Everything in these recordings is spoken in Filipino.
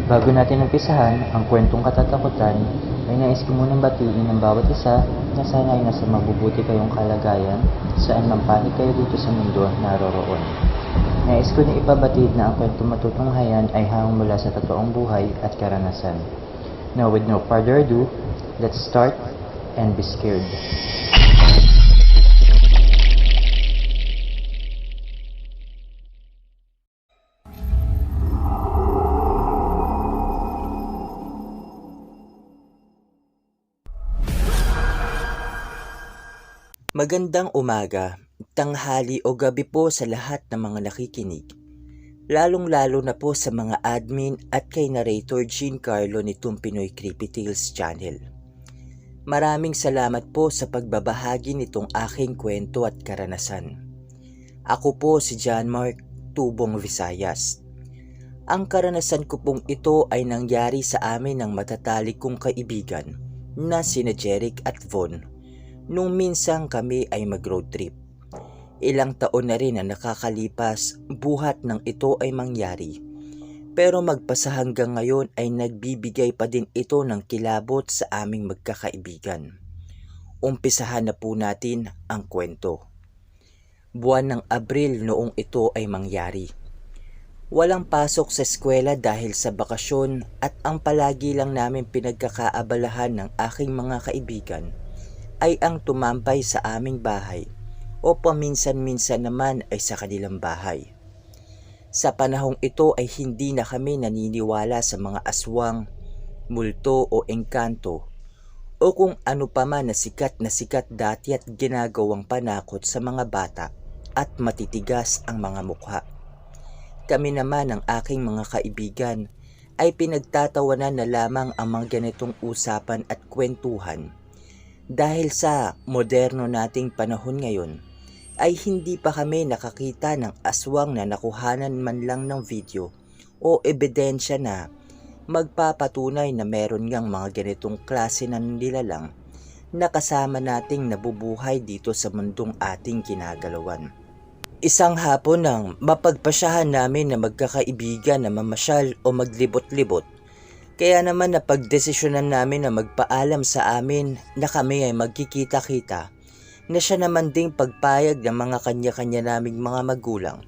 Bago natin umpisahan ang kwentong katatakutan, ay nais ko munang batiin ng bawat isa na sana ay nasa mabubuti kayong kalagayan saan man panig kayo dito sa mundo naroroon. Nais ko na ipabatid na ang kwentong matutunghayan ay hanggang mula sa totoong buhay at karanasan. Now with no further ado, let's start and be scared. Magandang umaga, tanghali o gabi po sa lahat ng mga nakikinig. Lalong-lalo na po sa mga admin at kay narrator Giancarlo nitong Pinoy Creepy Tales Channel. Maraming salamat po sa pagbabahagi nitong aking kwento at karanasan. Ako po si John Mark Tubong Visayas. Ang karanasan ko pong ito ay nangyari sa amin ng matatalik kong kaibigan na sina Jeric at Von. Nung minsan kami ay mag-road trip. Ilang taon na rin na nakakalipas buhat ng ito ay mangyari. Pero magpasa hanggang ngayon ay nagbibigay pa din ito ng kilabot sa aming magkakaibigan. Umpisahan na po natin ang kwento. Buwan ng Abril noong ito ay mangyari. Walang pasok sa eskwela dahil sa bakasyon at ang palagi lang namin pinagkakaabalahan ng aking mga kaibigan ay ang tumampay sa aming bahay o paminsan-minsan naman ay sa kanilang bahay. Sa panahong ito ay hindi na kami naniniwala sa mga aswang, multo o engkanto o kung ano pa man na sikat dati at ginagawang panakot sa mga bata at matitigas ang mga mukha. Kami naman ng aking mga kaibigan ay pinagtatawanan na lamang ang mga ganitong usapan at kwentuhan. Dahil sa moderno nating panahon ngayon, ay hindi pa kami nakakita ng aswang na nakuhanan man lang ng video o ebidensya na magpapatunay na meron ngang mga ganitong klase ng nilalang na kasama nating nabubuhay dito sa mundong ating ginagalawan. Isang hapon nang mapagpasyahan namin na magkakaibigan na mamasyal o maglibot-libot. Kaya naman napagdesisyonan namin na magpaalam sa amin na kami ay magkikita-kita na siya naman ding pagpayag ng mga kanya-kanya naming mga magulang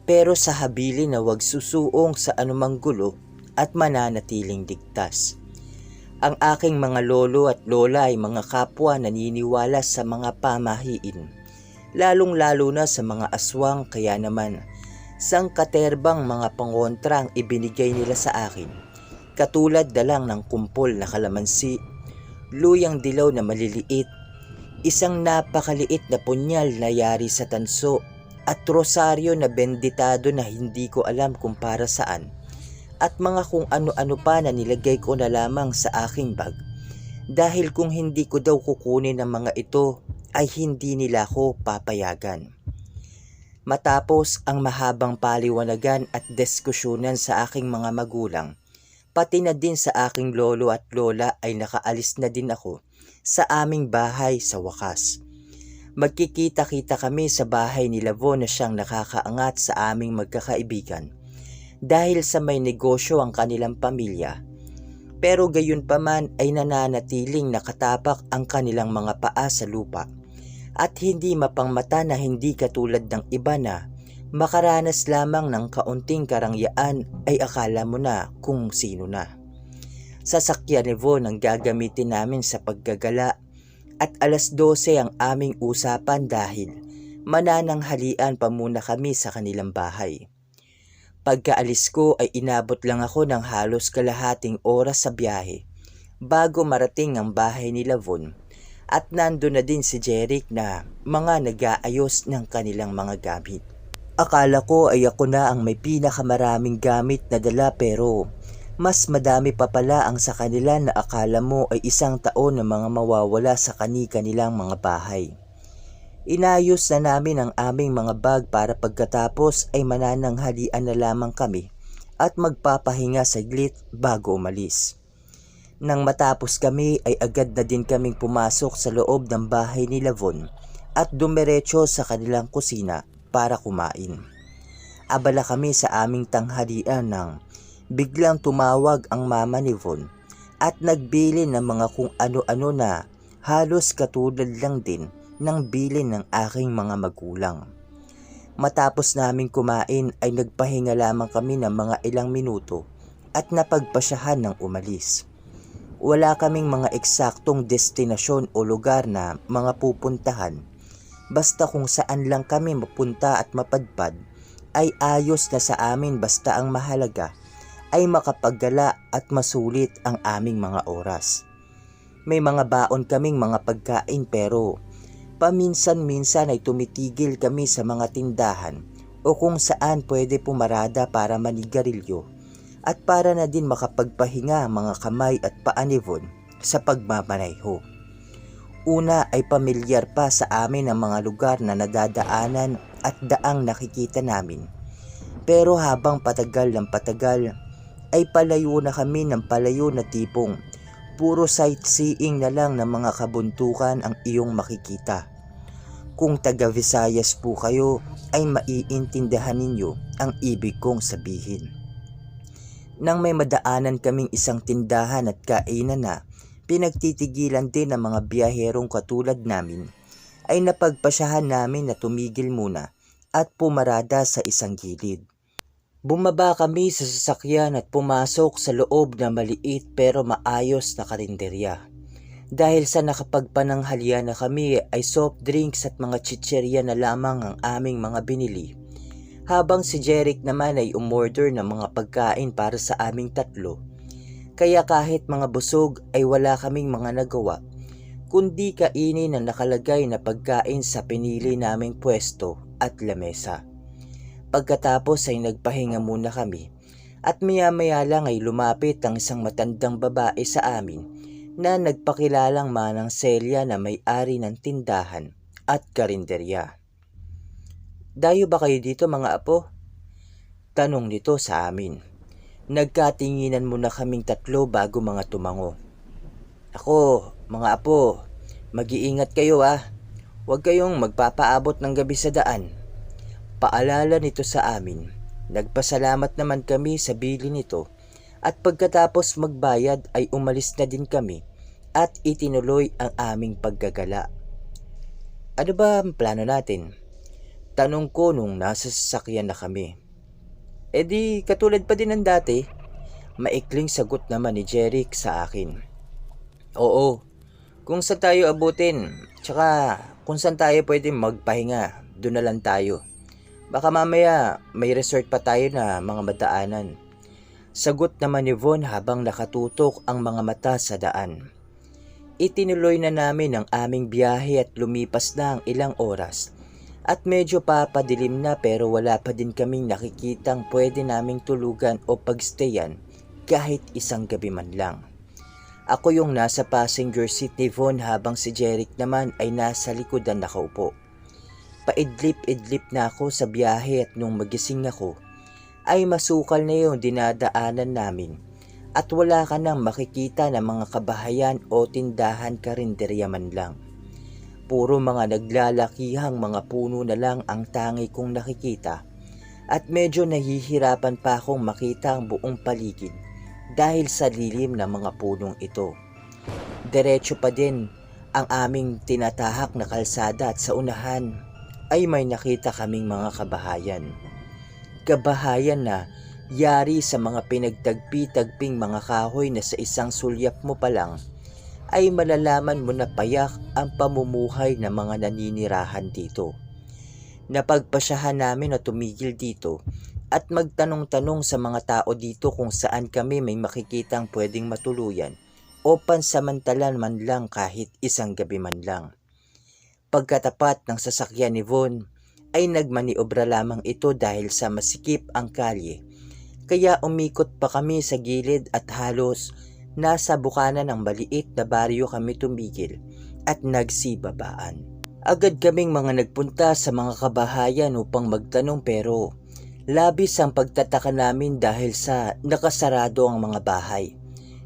pero sa habili na wag susuong sa anumang gulo at mananatiling ligtas. Ang aking mga lolo at lola ay mga kapwa naniniwala sa mga pamahiin, lalong-lalo na sa mga aswang kaya naman sangkaterbang mga pangontra ang ibinigay nila sa akin. Katulad na lang ng kumpol na kalamansi, luyang dilaw na maliliit, isang napakaliit na punyal na yari sa tanso, at rosaryo na benditado na hindi ko alam kung para saan, at mga kung ano-ano pa na nilagay ko na lamang sa aking bag. Dahil kung hindi ko daw kukunin ang mga ito, ay hindi nila ako papayagan. Matapos ang mahabang paliwanagan at diskusyonan sa aking mga magulang, pati na din sa aking lolo at lola ay nakaalis na din ako sa aming bahay sa wakas. Magkikita-kita kami sa bahay ni Von na siyang nakakaangat sa aming magkakaibigan dahil sa may negosyo ang kanilang pamilya. Pero gayon pa man ay nananatiling nakatapak ang kanilang mga paa sa lupa at hindi mapangmata na hindi katulad ng iba na makaranas lamang ng kaunting karangyaan ay akala mo na kung sino na. Sasakyan ni Von ang gagamitin namin sa paggagala at 12:00 ang aming usapan dahil manananghalian pa muna kami sa kanilang bahay. Pagkaalis ko ay inabot lang ako ng halos kalahating oras sa biyahe bago marating ang bahay ni Von at nando na din si Jeric na mga nag-aayos ng kanilang mga gamit. Akala ko ay ako na ang may pinakamaraming gamit na dala pero mas madami pa pala ang sa kanila na akala mo ay isang taon na mga mawawala sa kani-kanilang mga bahay. Inayos na namin ang aming mga bag para pagkatapos ay manananghalian na lamang kami at magpapahinga saglit bago umalis. Nang matapos kami ay agad na din kaming pumasok sa loob ng bahay ni Von at dumiretso sa kanilang kusina para kumain. Abala kami sa aming tanghalian nang biglang tumawag ang mama ni Von at nagbili ng mga kung ano-ano na halos katulad lang din ng bilin ng aking mga magulang. Matapos naming kumain ay nagpahinga lamang kami ng mga ilang minuto at napagpasyahan ng umalis. Wala kaming mga eksaktong destinasyon o lugar na mga pupuntahan. Basta kung saan lang kami mapunta at mapadpad ay ayos na sa amin, basta ang mahalaga ay makapaggala at masulit ang aming mga oras. May mga baon kaming mga pagkain pero paminsan-minsan ay tumitigil kami sa mga tindahan o kung saan pwede pumarada para manigarilyo at para na din makapagpahinga mga kamay at paa ni Von sa pagmamaneho. Una ay pamilyar pa sa amin ang mga lugar na nadadaanan at daang nakikita namin. Pero habang patagal ng patagal ay palayo na kami ng palayo na tipong puro sightseeing na lang ng mga kabuntukan ang iyong makikita. Kung taga Visayas po kayo ay maiintindihan ninyo ang ibig kong sabihin. Nang may madaanan kaming isang tindahan at kainan na pinagtitigilan din ng mga biyaherong katulad namin, ay napagpasyahan namin na tumigil muna at pumarada sa isang gilid. Bumaba kami sa sasakyan at pumasok sa loob na maliit pero maayos na karinderya. Dahil sa nakapagpananghalian na kami ay soft drinks at mga chicherya na lamang ang aming mga binili. Habang si Jeric naman ay umorder ng mga pagkain para sa aming tatlo. Kaya kahit mga busog ay wala kaming mga nagawa, kundi kainin ang nakalagay na pagkain sa pinili naming pwesto at lamesa. Pagkatapos ay nagpahinga muna kami at maya-maya lang ay lumapit ang isang matandang babae sa amin na nagpakilalang Manang Celia na may-ari ng tindahan at karinderya. "Dayo ba kayo dito mga apo?" tanong nito sa amin. Nagkatinginan muna kaming tatlo bago mga tumango. "Ako, mga apo, mag-iingat kayo ah. Huwag kayong magpapaabot ng gabi sa daan." Paalala nito sa amin. Nagpasalamat naman kami sa bili nito at pagkatapos magbayad ay umalis na din kami at itinuloy ang aming paggagala. "Ano ba ang plano natin?" tanong ko nung nasa sasakyan na kami. "Eh di katulad pa din ng dati," maikling sagot naman ni Jeric sa akin. "Oo, kung saan tayo abutin, tsaka kung saan tayo pwede magpahinga, doon na lang tayo. Baka mamaya may resort pa tayo na mga madaanan." Sagot naman ni Von habang nakatutok ang mga mata sa daan. Itinuloy na namin ang aming biyahe at lumipas na ang ilang oras. At medyo papadilim na pero wala pa din kaming nakikitang pwede naming tulugan o pagstayan kahit isang gabi man lang. Ako yung nasa passenger seat ni Von habang si Jeric naman ay nasa likodan nakaupo. Paidlip-idlip na ako sa biyahe at nung magising ako ay masukal na yung dinadaanan namin at wala ka nang makikita ng mga kabahayan o tindahan karinderya man lang. Puro mga naglalakihang mga puno na lang ang tangi kong nakikita at medyo nahihirapan pa akong makita ang buong paligid dahil sa lilim ng mga punong ito. Diretso pa din ang aming tinatahak na kalsada at sa unahan ay may nakita kaming mga kabahayan. Kabahayan na yari sa mga pinagtagpi-tagping mga kahoy na sa isang sulyap mo pa lang ay malalaman mo na payak ang pamumuhay ng mga naninirahan dito. Napagpasyahan namin na tumigil dito at magtanong-tanong sa mga tao dito kung saan kami may makikitang pwedeng matuluyan o pansamantalan man lang kahit isang gabi man lang. Pagkatapat ng sasakyan ni Von ay nagmaniobra lamang ito dahil sa masikip ang kalye, kaya umikot pa kami sa gilid at halos nasa bukana ng maliit na baryo kami tumigil at nagsibabaan. Agad kaming mga nagpunta sa mga kabahayan upang magtanong pero labis ang pagtataka namin dahil sa nakasarado ang mga bahay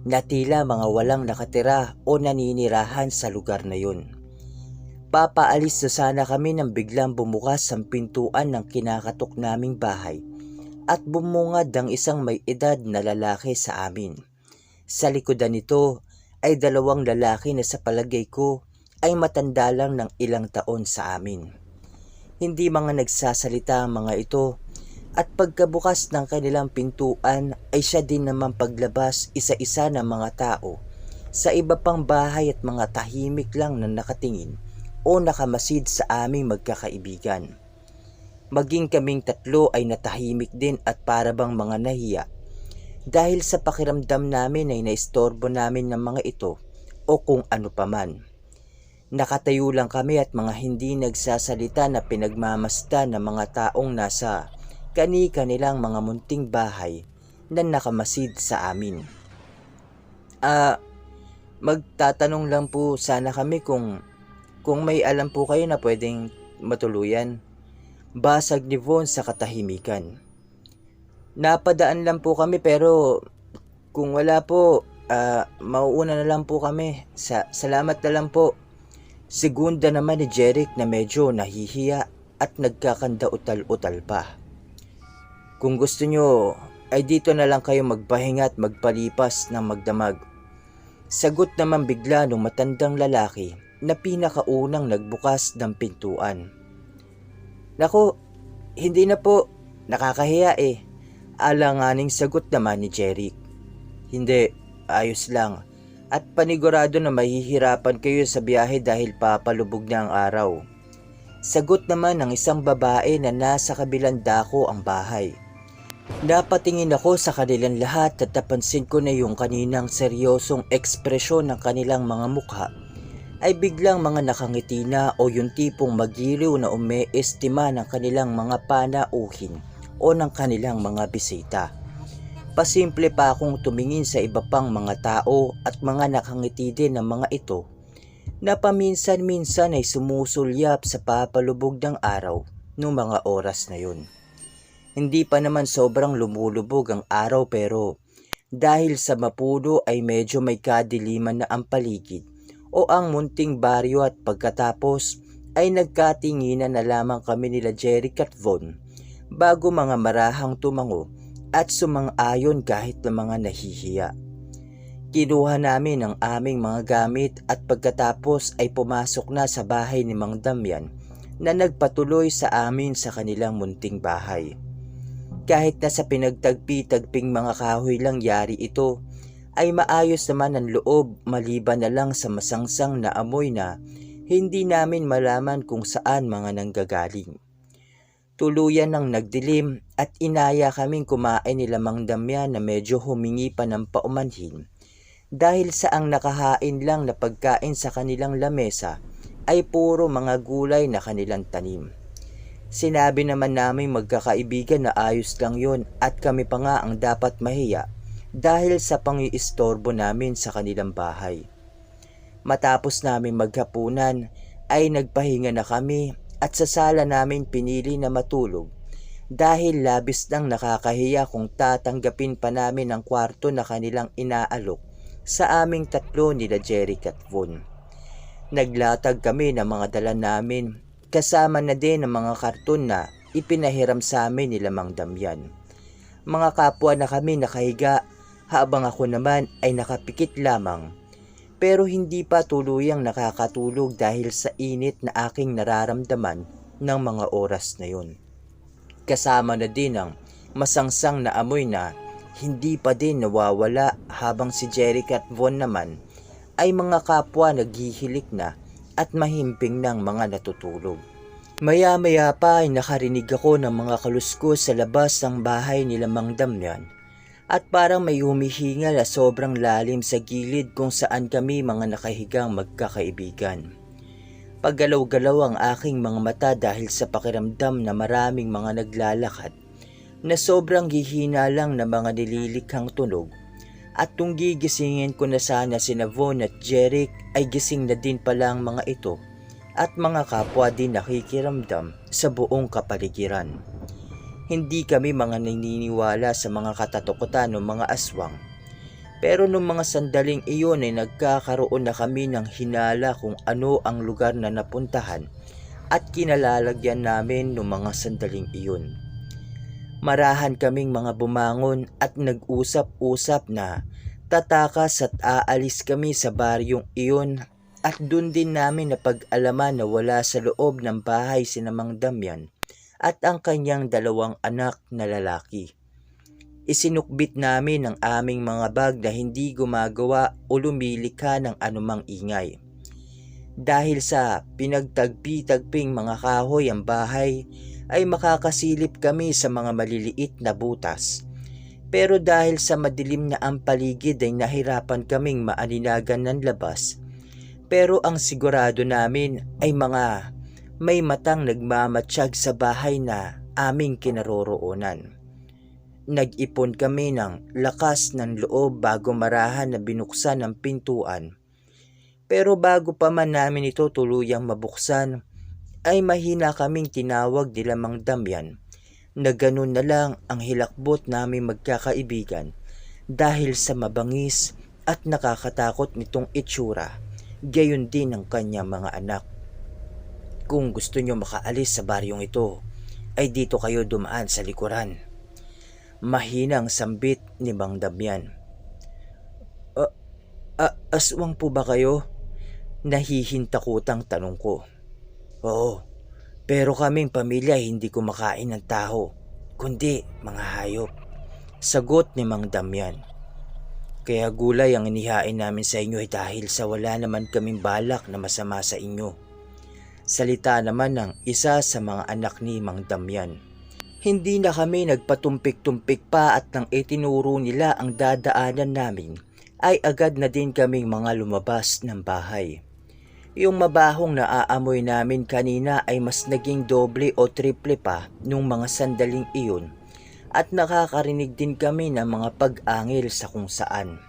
na tila mga walang nakatira o naninirahan sa lugar na yun. Papaalis na sana kami nang biglang bumukas ang pintuan ng kinakatok naming bahay at bumungad ang isang may edad na lalaki sa amin. Sa likodan nito ay dalawang lalaki na sa palagay ko ay matanda lang ng ilang taon sa amin. Hindi mga nagsasalita ang mga ito at pagkabukas ng kanilang pintuan ay siya din naman paglabas isa-isa ng mga tao sa iba pang bahay at mga tahimik lang na nakatingin o nakamasid sa aming magkakaibigan. Maging kaming tatlo ay natahimik din at parabang mga nahiya dahil sa pakiramdam namin ay naistorbo namin ng mga ito o kung ano paman. Nakatayo lang kami at mga hindi nagsasalita na pinagmamasdan ng mga taong nasa kani-kanilang mga munting bahay na nakamasid sa amin. Magtatanong lang po sana kami kung may alam po kayo na pwedeng matuluyan. Basag ni Von sa katahimikan. Napadaan lang po kami pero kung wala po, mauuna na lang po kami. Salamat na lang po. Segunda naman ni Jeric na medyo nahihiya at nagkakanda utal-utal pa. Kung gusto nyo, ay dito na lang kayo magpahinga at magpalipas ng magdamag. Sagot naman bigla ng matandang lalaki na pinakaunang nagbukas ng pintuan. Naku, hindi na po. Nakakahiya eh. Alanganing sagot naman ni Jeric. Hindi, ayos lang. At panigurado na mahihirapan kayo sa biyahe dahil papalubog na ang araw. Sagot naman ng isang babae na nasa kabilang dako ang bahay. Napatingin ako sa kanilang lahat at napansin ko na yung kaninang seryosong ekspresyon ng kanilang mga mukha ay biglang mga nakangiti na o yung tipong magiliw na umeestima ng kanilang mga panauhin o ng kanilang mga bisita. Pasimple pa akong tumingin sa iba pang mga tao at mga nakangiti din ng mga ito na paminsan-minsan ay sumusulyap sa papalubog ng araw noong mga oras na yun. Hindi pa naman sobrang lumulubog ang araw pero dahil sa mapuno ay medyo may kadiliman na ang paligid o ang munting baryo at pagkatapos ay nagkatinginan na lamang kami nila Jeric at Von bago mga marahang tumango at sumang-ayon kahit na mga nahihiya. Kinuha namin ang aming mga gamit at pagkatapos ay pumasok na sa bahay ni Mang Damian na nagpatuloy sa amin sa kanilang munting bahay. Kahit na sa pinagtagpi-tagping mga kahoy lang yari ito, ay maayos naman ang loob maliban na lang sa masangsang na amoy na hindi namin malaman kung saan mga nanggagaling. Tuluyan ng nagdilim at inaya kaming kumain nila Mang Damian na medyo humingi pa ng paumanhin dahil sa ang nakahain lang na pagkain sa kanilang lamesa ay puro mga gulay na kanilang tanim. Sinabi naman namin magkakaibigan na ayos lang yon at kami pa nga ang dapat mahiya dahil sa pangiistorbo namin sa kanilang bahay. Matapos namin maghapunan ay nagpahinga na kami at sa sala namin pinili na matulog dahil labis nang nakakahiya kung tatanggapin pa namin ang kwarto na kanilang inaalok sa aming tatlo nila Jeric at Von. Naglatag kami ng mga dala namin kasama na din ang mga karton na ipinahiram sa amin nila Mang Damian. Mga kapwa na kami nakahiga habang ako naman ay nakapikit lamang pero hindi pa tuluyang nakakatulog dahil sa init na aking nararamdaman ng mga oras na yun. Kasama na din ang masangsang na amoy na hindi pa din nawawala habang si Jeric at Von naman ay mga kapwa naghihilik na at mahimping ng mga natutulog. Maya-maya pa ay nakarinig ako ng mga kaluskos sa labas ng bahay nila Mang Damian at parang may humihingal na sobrang lalim sa gilid kung saan kami mga nakahigang magkakaibigan. Paggalaw-galaw ang aking mga mata dahil sa pakiramdam na maraming mga naglalakad na sobrang hihina lang na mga nililikhang tunog at kung gigisingin ko na sana sina Von at Jeric ay gising na din pala ang mga ito at mga kapwa din nakikiramdam sa buong kapaligiran. Hindi kami mga naniniwala sa mga katatakutan ng mga aswang. Pero nung mga sandaling iyon ay nagkakaroon na kami ng hinala kung ano ang lugar na napuntahan at kinalalagyan namin ng mga sandaling iyon. Marahan kaming mga bumangon at nag-usap-usap na tatakas at aalis kami sa baryong iyon, at dun din namin napag-alaman na wala sa loob ng bahay si Mang Damian at ang kanyang 2 anak na lalaki. Isinukbit namin ang aming mga bag na hindi gumagawa o lumilikha ng anumang ingay. Dahil sa pinagtagpi-tagping mga kahoy ang bahay, ay makakasilip kami sa mga maliliit na butas. Pero dahil sa madilim na ang paligid ay nahirapan kaming maaninagan ng labas. Pero ang sigurado namin ay mga may matang nagmamatsyag sa bahay na aming kinaroroonan. Nag-ipon kami ng lakas ng loob bago marahan na binuksan ang pintuan. Pero bago pa man namin ito tuluyang mabuksan, ay mahina kaming tinawag ni Mang Damian na ganun na lang ang hilakbot namin magkakaibigan dahil sa mabangis at nakakatakot nitong itsura, gayon din ang kanyang mga anak. Kung gusto nyo makaalis sa baryong ito, ay dito kayo dumaan sa likuran. Mahinang sambit ni Mang Damian. Aswang po ba kayo? Nahihintakutang tanong ko. Oo, pero kaming pamilya hindi kumakain ng tao, kundi mga hayop. Sagot ni Mang Damian. Kaya gulay ang inihain namin sa inyo ay dahil sa wala naman kaming balak na masama sa inyo. Salita naman ng isa sa mga anak ni Mang Damian. Hindi na kami nagpatumpik-tumpik pa at nang itinuro nila ang dadaanan namin, ay agad na din kaming mga lumabas ng bahay. Yung mabahong naaamoy namin kanina ay mas naging doble o triple pa nung mga sandaling iyon, at nakakarinig din kami ng mga pag-angil sa kung saan.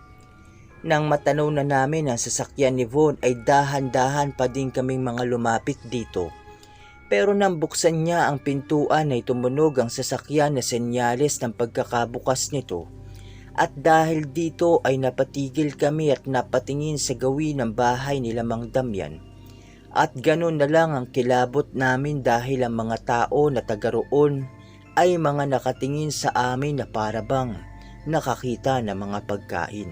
Nang matanaw na namin ang sasakyan ni Von ay dahan-dahan pa din kaming mga lumapit dito. Pero nang buksan niya ang pintuan ay tumunog ang sasakyan na senyales ng pagkakabukas nito. At dahil dito ay napatigil kami at napatingin sa gawin ng bahay nila Mang Damian. At ganun na lang ang kilabot namin dahil ang mga tao na taga roon ay mga nakatingin sa amin na parabang nakakita ng mga pagkain.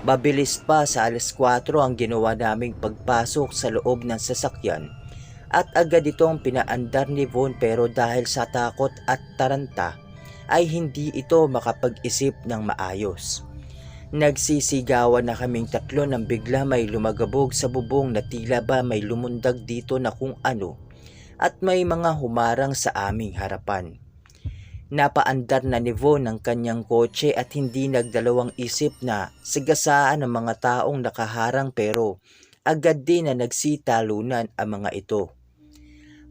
Mabilis pa sa 4:00 ang ginawa naming pagpasok sa loob ng sasakyan at agad itong pinaandar ni Von, pero dahil sa takot at taranta ay hindi ito makapag-isip ng maayos. Nagsisigawan na kaming tatlo nang bigla may lumagabog sa bubong na tila ba may lumundag dito na kung ano at may mga humarang sa aming harapan. Napaandar na ni Von ang kanyang kotse at hindi nagdalawang isip na sagasaan ang mga taong nakaharang, pero agad din na nagsitalunan ang mga ito.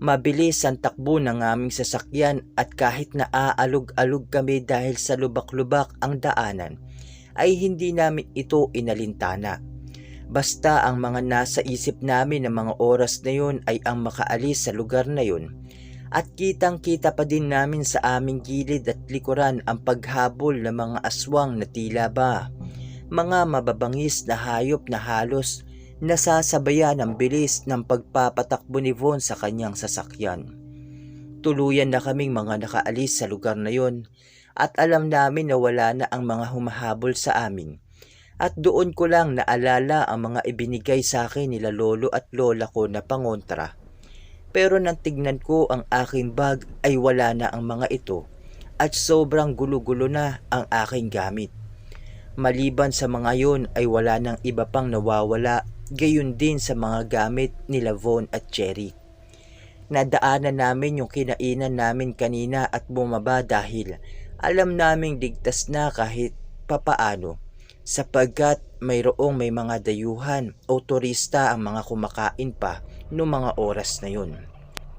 Mabilis ang takbo ng aming sasakyan at kahit na aalog-alog kami dahil sa lubak-lubak ang daanan, ay hindi namin ito inalintana. Basta ang mga nasa isip namin ng mga oras na yun ay ang makaalis sa lugar na yun. At kitang-kita pa din namin sa aming gilid at likuran ang paghabol ng mga aswang na tila ba mga mababangis na hayop na halos nasasabayan ang bilis ng pagpapatakbo ni Von sa kanyang sasakyan. Tuluyan na kaming mga nakaalis sa lugar na yon at alam namin na wala na ang mga humahabol sa amin. At doon ko lang naalala ang mga ibinigay sa akin nila lolo at lola ko na pangontra. Pero nang tignan ko ang aking bag ay wala na ang mga ito at sobrang gulo-gulo na ang aking gamit. Maliban sa mga yon ay wala nang iba pang nawawala, gayon din sa mga gamit nila Von at Cherry. Nadaanan namin yung kinainan namin kanina at bumaba dahil alam naming ligtas na kahit papaano, sapagkat may mga dayuhan o turista ang mga kumakain pa noong mga oras na yun.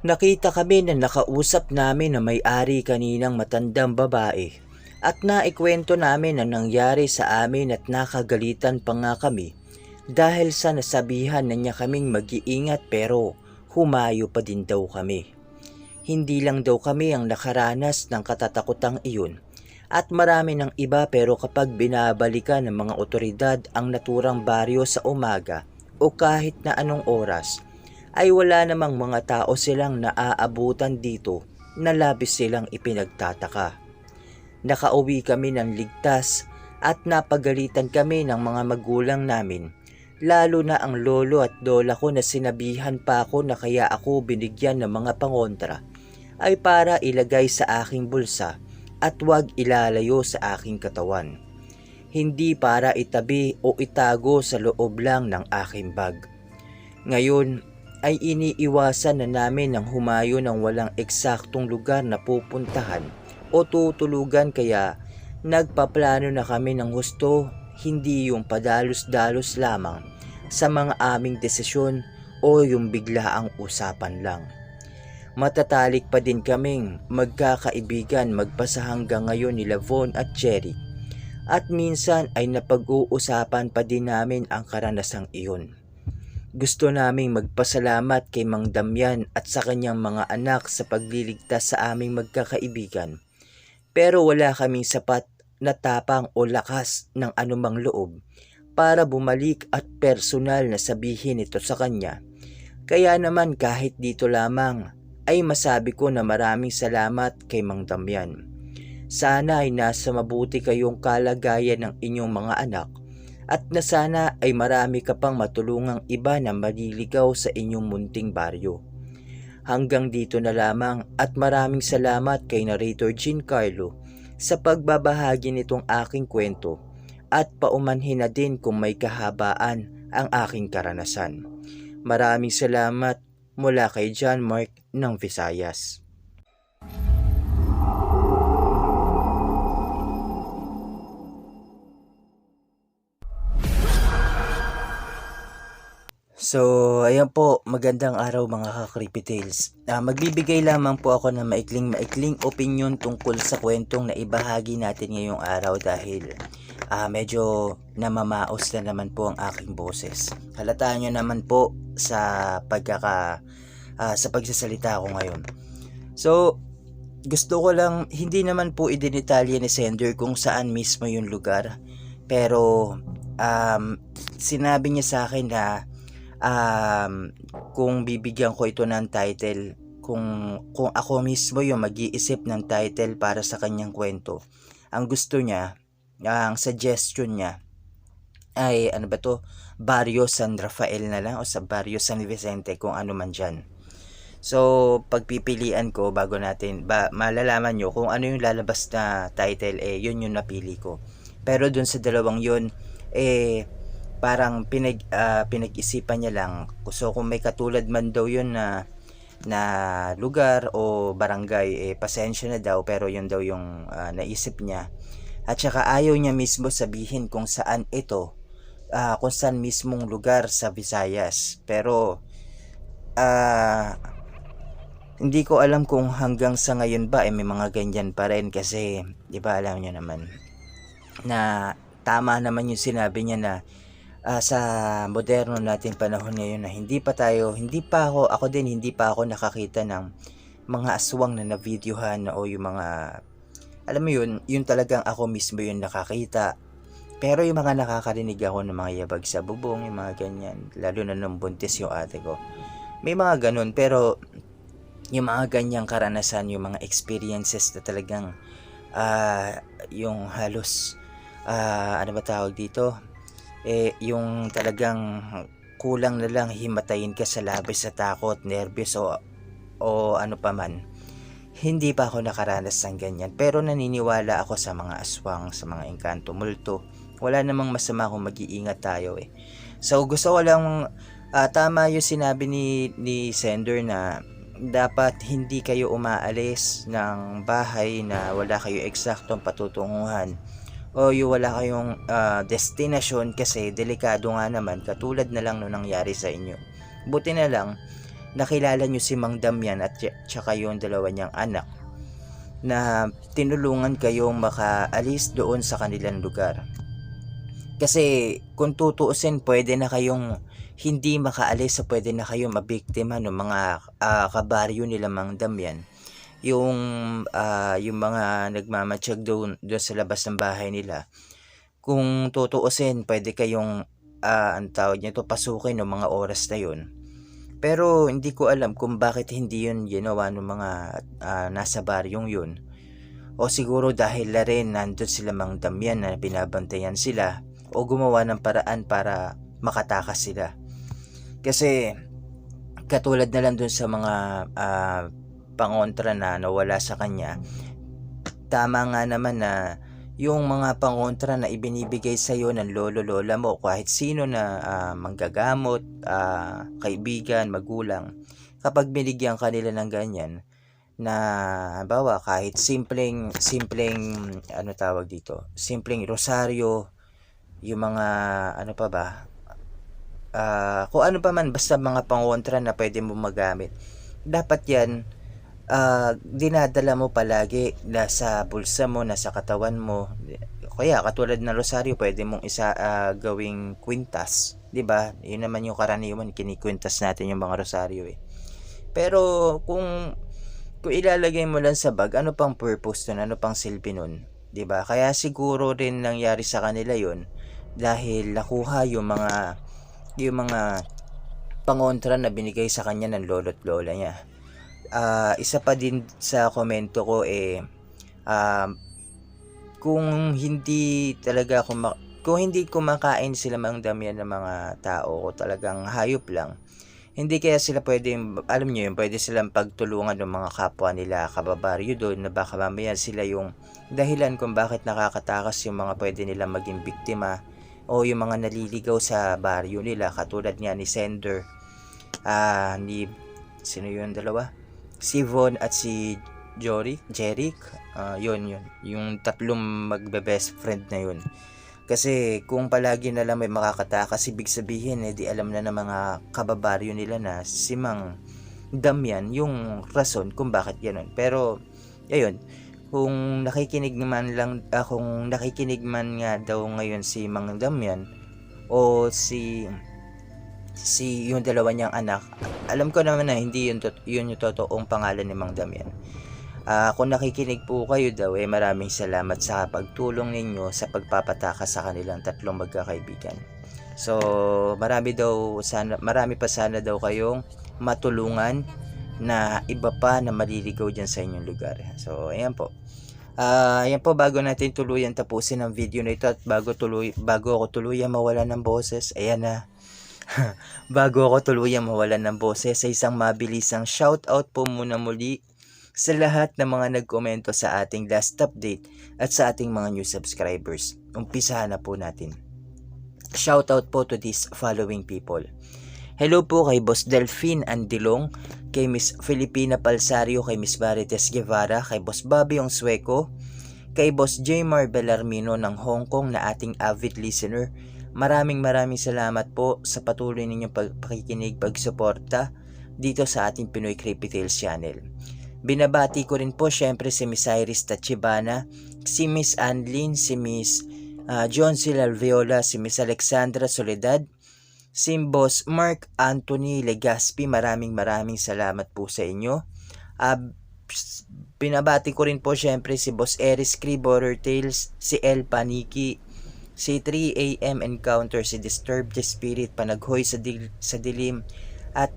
Nakita kami na nakausap namin na may-ari kaninang matandang babae at naikwento namin ang nangyari sa amin at nakagalitan pa nga kami dahil sa nasabihan na niya kaming mag-iingat, pero humayo pa din daw kami. Hindi lang daw kami ang nakaranas ng katatakutang iyon at marami ng iba, pero kapag binabalikan ng mga otoridad ang naturang baryo sa umaga o kahit na anong oras ay wala namang mga tao silang naaabutan dito na labis silang ipinagtataka. Nakauwi kami ng ligtas at napagalitan kami ng mga magulang namin, lalo na ang lolo at lola ko na sinabihan pa ako na kaya ako binigyan ng mga pangontra ay para ilagay sa aking bulsa at huwag ilalayo sa aking katawan. Hindi para itabi o itago sa loob lang ng aking bag. Ngayon ay iniiwasan na namin ang humayo ng walang eksaktong lugar na pupuntahan o tutulugan, kaya nagpaplano na kami ng husto, hindi yung padalos-dalos lamang sa mga aming desisyon o yung biglaang usapan lang. Matatalik pa din kaming magkakaibigan magpasa hanggang ngayon ni Lavon at Cherry, at minsan ay napag-uusapan pa din namin ang karanasang iyon. Gusto naming magpasalamat kay Mang Damian at sa kanyang mga anak sa pagliligtas sa aming magkakaibigan, pero wala kaming sapat na tapang o lakas ng anumang loob para bumalik at personal na sabihin ito sa kanya. Kaya naman kahit dito lamang ay masabi ko na maraming salamat kay Mang Damian. Sana ay nasa mabuti kayong kalagayan ng inyong mga anak, at na sana ay marami ka pang matulungang iba na maliligaw sa inyong munting baryo. Hanggang dito na lamang at maraming salamat kay Narrator Giancarlo sa pagbabahagi nitong aking kwento, at paumanhin na din kung may kahabaan ang aking karanasan. Maraming salamat mula kay John Mark ng Visayas. So, ayan po, magandang araw mga ka-Creepy Tales. Magbibigay lamang po ako ng maikling opinion tungkol sa kwentong na ibahagi natin ngayong araw dahil medyo namamaos na naman po ang aking boses. Halataan nyo naman po sa sa pagsasalita ko ngayon. So, gusto ko lang, hindi naman po idinitalya ni Sender kung saan mismo yung lugar, pero sinabi niya sa akin na kung bibigyan ko ito ng title, kung ako mismo yung mag-iisip ng title para sa kanyang kwento, ang gusto niya, ang suggestion niya ay Barrio San Rafael na lang o sa Barrio San Vicente, kung ano man dyan. So pagpipilian ko, bago natin malalaman nyo kung ano yung lalabas na title, yun yung napili ko. Pero dun sa dalawang yun, parang pinag-isipan niya lang. So kung may katulad man daw yun na lugar o barangay, pasensya na daw, pero yun daw yung naisip niya. At saka ayaw niya mismo sabihin kung saan ito, kung saan mismong lugar sa Visayas. Pero hindi ko alam kung hanggang sa ngayon ba may mga ganyan pa rin, kasi di ba alam niyo naman na tama naman yung sinabi niya na sa moderno natin panahon ngayon na hindi pa ako nakakita ng mga aswang na na-videohan o yung mga, alam mo yun talagang ako mismo yung nakakita. Pero yung mga nakakarinig ako ng mga yabag sa bubong, yung mga ganyan, lalo na nung buntis yung ate ko, may mga ganun. Pero yung mga ganyang karanasan, yung mga experiences na talagang yung halos tawag dito, yung talagang kulang na lang himatayin ka sa labis sa takot, nervyos o ano pa man. Hindi pa ako nakaranas ng ganyan, pero naniniwala ako sa mga aswang, sa mga engkanto, multo. Wala namang masama kung mag-iingat tayo So gusto ko lang, tama yung sinabi ni Sender na dapat hindi kayo umaalis ng bahay na wala kayo eksaktong patutunguhan o yung wala kayong destinasyon, kasi delikado nga naman, katulad na lang nung nangyari sa inyo. Buti na lang nakilala nyo si Mang Damian at tsaka yung dalawa niyang anak na tinulungan kayong makaalis doon sa kanilang lugar. Kasi kung tutuusin, pwede na kayong hindi makaalis, so pwede na kayong mabiktima ng mga kabaryo nila Mang Damian, yung mga nagmamatsyag doon sa labas ng bahay nila. Kung tutuusin, pwede kayong pasukin ng mga oras na yun. Pero hindi ko alam kung bakit hindi yun ginawa ng mga nasa baryong yun. O siguro dahil na rin nandun sila Mang Damian na binabantayan sila o gumawa ng paraan para makatakas sila. Kasi katulad na lang dun sa mga pangontra na nawala sa kanya, tama nga naman na yung mga pangontra na ibinibigay sa iyo ng lolo-lola mo, kahit sino na manggagamot, kaibigan, magulang, kapag binigyan ka nila ng ganyan, na halimbawa kahit simpleng ano tawag dito, simpleng rosaryo, yung mga ano pa ba, kung ano pa man, basta mga pangontra na pwede mo magamit, dapat yan dinadala mo palagi, nasa bulsa mo, nasa katawan mo. Kaya katulad ng rosaryo, pwede mong gawing kwintas, 'di ba? Yun naman yung karaniwan, kinikwintas natin yung mga rosaryo eh. Pero kung ilalagay mo lang sa bag, ano pang purpose nun? Ano pang silbi nun? 'Di ba? Kaya siguro rin nangyari sa kanila yun dahil nakuha yung mga pangontra na binigay sa kanya ng lolo't lola niya. Isa pa din sa komento ko kung hindi talaga kung hindi kumakain sila Mang Damian ng mga tao o talagang hayop lang, hindi kaya sila pwedeng, alam nyo yun, pwede silang pagtulungan ng mga kapwa nila kababaryo doon, na baka mamaya sila yung dahilan kung bakit nakakatakas yung mga pwede nilang maging biktima o yung mga naliligaw sa baryo nila, katulad nga ni Sender, ni sino yung dalawa? Si Von at si Jeric, yun, yung tatlong magbe-best friend na yun. Kasi kung palagi na lang may makakatakas, ibig sabihin di alam na ng mga kababaryo nila na si Mang Damian yung rason kung bakit ganoon. Pero ayun, kung nakikinig man nga daw ngayon si Mang Damian o si yung dalawa niyang anak, alam ko naman na hindi yun yung totoong pangalan ni Mang Damian. Kung nakikinig po kayo daw, maraming salamat sa pagtulong ninyo sa pagpapatakas sa kanilang tatlong magkakaibigan. So marami pa sana daw kayong matulungan na iba pa na maliligaw dyan sa inyong lugar. So ayan po. Ayan po, bago natin tuluyan tapusin ang video na ito at bago ako tuluyan mawalan ng boses, ayan na. Bago ako tuluyan mawalan ng boses, sa isang mabilisang shoutout po muna muli sa lahat ng mga nagkomento sa ating last update at sa ating mga new subscribers. Umpisahan na po natin. Shoutout po to these following people. Hello po kay Boss Delphine Andilong, kay Miss Filipina Palsario, kay Miss Marites Guevara, kay Boss Bobby Ong Sueco, kay Boss Jmar Bellarmino ng Hong Kong na ating avid listener. Maraming salamat po sa patuloy ninyong pakikinig, pagsuporta dito sa ating Pinoy Creepy Tales channel. Binabati ko rin po syempre si Miss Iris Tachibana, si Miss Anlin, si Miss John Alveola, si Miss Alexandra Soledad, si Boss Mark Anthony Legaspi. Maraming salamat po sa inyo. Binabati ko rin po syempre si Boss Eris Cree Border Tales, si El Paniki, si 3am Encounter, si Disturbed the Spirit, Panaghoy sa Dilim, at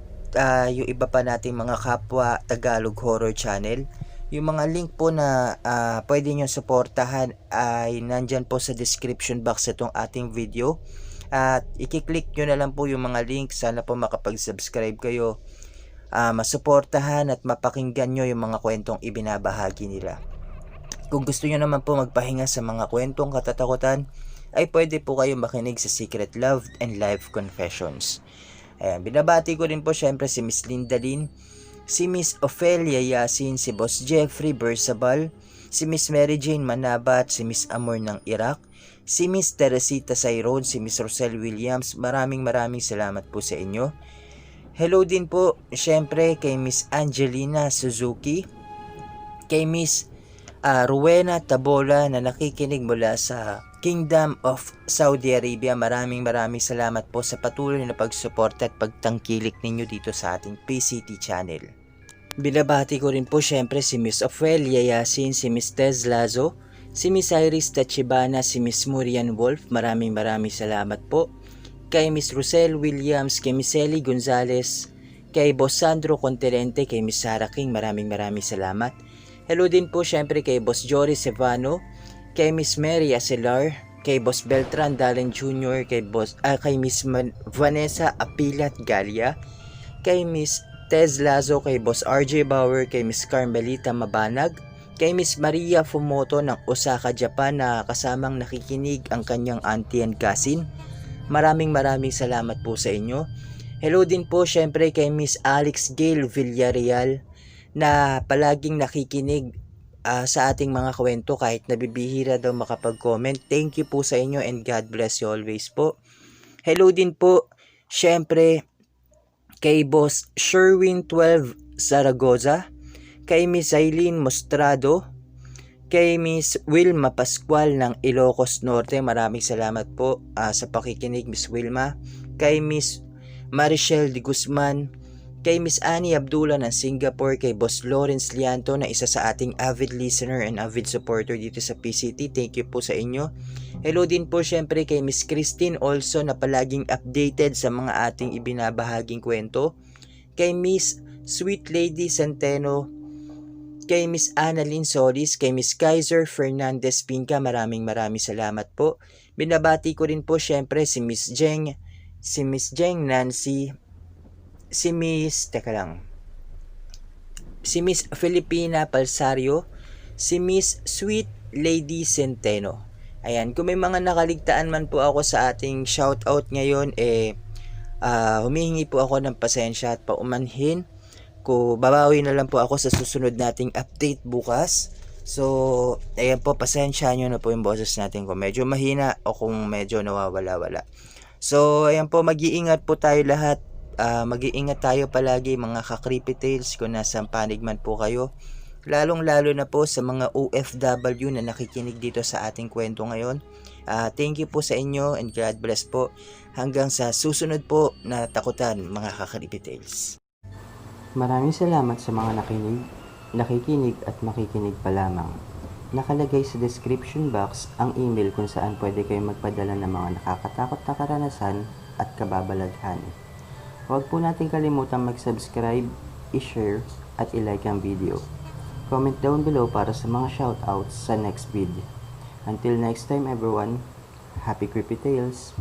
yung iba pa nating mga kapwa Tagalog Horror Channel. Yung mga link po na pwede nyo suportahan ay nandyan po sa description box itong ating video. At i-click nyo na lang po yung mga link. Sana po makapag-subscribe kayo, masuportahan at mapakinggan nyo yung mga kwentong ibinabahagi nila. Kung gusto nyo naman po magpahinga sa mga kwentong katatakutan, ay pwede po kayo makinig sa Secret Love and Life Confessions. Ayan, binabati ko rin po syempre si Miss Linda Lynn, si Miss Ophelia Yasin, si Boss Jeffrey Bersabal, si Miss Mary Jane Manabat, si Miss Amor ng Iraq, si Miss Teresita Sayron, si Miss Rosel Williams. Maraming salamat po sa inyo. Hello din po syempre kay Miss Angelina Suzuki, kay Miss Rowena Tabola na nakikinig mula sa Kingdom of Saudi Arabia. Maraming salamat po sa patuloy na pagsuporta at pagtangkilik ninyo dito sa ating PCT channel. Binabati ko rin po syempre si Miss Ophelia Yasin, si Miss Tez Lazo, si Miss Iris Tachibana, si Miss Murian Wolf. Maraming salamat po. Kay Miss Rosel Williams, kay Miss Ellie Gonzalez, kay Boss Sandro Conterente, kay Miss Sarah King, maraming salamat. Hello din po syempre kay Boss Jory Sevano, kay Miss Mary Acelar, kay Boss Beltran Dalen Jr., kay Miss Vanessa Apilat Galia, kay Miss Tez Lazo, kay Boss RJ Bauer, kay Miss Carmelita Mabanag, kay Miss Maria Fumoto ng Osaka, Japan na kasamang nakikinig ang kanyang auntie and cousin. Maraming salamat po sa inyo. Hello din po syempre kay Miss Alex Gail Villarreal na palaging nakikinig sa ating mga kwento kahit nabibihira daw makapag-comment. Thank you po sa inyo and God bless you always po. Hello din po syempre kay Boss Sherwin 12 Zaragoza, kay Miss Aileen Mostrado, kay Miss Wilma Pascual ng Ilocos Norte. Maraming salamat po sa pakikinig, Miss Wilma. Kay Miss Marichelle de Guzman, kay Miss Annie Abdullah ng Singapore, kay Boss Lawrence Lianto na isa sa ating avid listener and avid supporter dito sa PCT. Thank you po sa inyo. Hello din po syempre kay Miss Christine also na palaging updated sa mga ating ibinabahaging kwento, kay Miss Sweet Lady Centeno, kay Miss Annalyn Solis, kay Miss Kaiser Fernandez Pinca. Maraming salamat po. Binabati ko rin po syempre si Miss Jeng Nancy, si Miss Filipina Palsario, si Miss Sweet Lady Centeno. Ayan, kung may mga nakaligtaan man po ako sa ating shoutout ngayon, humihingi po ako ng pasensya at paumanhin. Babawi na lang po ako sa susunod nating update bukas. So, ayan po, pasensya nyo na po yung boses natin kung medyo mahina o kung medyo nawawala-wala. So, ayan po, mag-iingat po tayo lahat. Mag-iingat tayo palagi mga ka-creepy tales kung nasang panig man po kayo. Lalong-lalo na po sa mga OFW na nakikinig dito sa ating kwento ngayon. Thank you po sa inyo and God bless po. Hanggang sa susunod po na takutan mga ka-creepy tales. Maraming salamat sa mga nakikinig at makikinig pa lamang. Nakalagay sa description box ang email kung saan pwede kayong magpadala ng mga nakakatakot na karanasan at kababalaghan. Huwag po natin kalimutan mag-subscribe, i-share at i-like ang video. Comment down below para sa mga shoutouts sa next video. Until next time everyone, happy creepy tales!